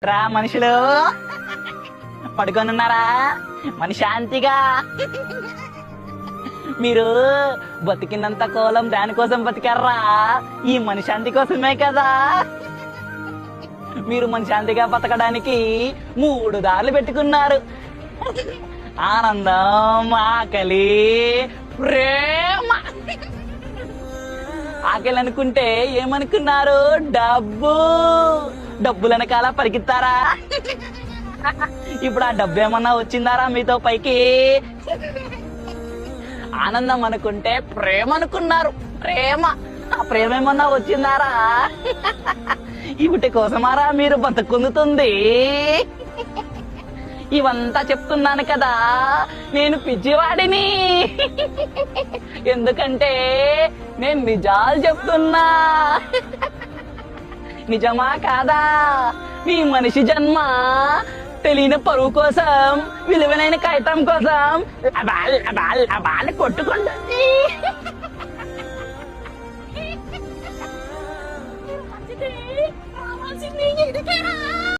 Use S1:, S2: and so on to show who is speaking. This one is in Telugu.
S1: రా మనుషులు పడుకొనున్నారా మనశాంతిగా? మీరు బతికినంత కాలం దానికోసం బతికారా? ఈ మనశాంతి కోసమే కదా. మీరు మనశాంతిగా బతకడానికి 3 దారులు పెట్టుకున్నారు: ఆనందం, ఆకలి, ప్రేమ. ఆకలి అనుకుంటే ఏమనుకున్నారు? డబ్బులు వెనకాల పరిగెత్తారా? ఇప్పుడు ఆ డబ్బు ఏమన్నా వచ్చిందారా మీతో పైకి? ఆనందం అనుకుంటే ప్రేమ అనుకున్నారు. ఆ ప్రేమ ఏమన్నా వచ్చిందారా? ఇవిటి కోసమారా మీరు బతుకుందుతుంది? ఇవంతా చెప్తున్నాను కదా, నేను పిచ్చివాడిని. ఎందుకంటే నేను నిజాలు చెప్తున్నా. నిజమా కాదా? మీ మనిషి జన్మ తెలియని పరువు కోసం, విలువైన కాగితం కోసం అబాల్ కొట్టుకుంటుంది. మంచిది,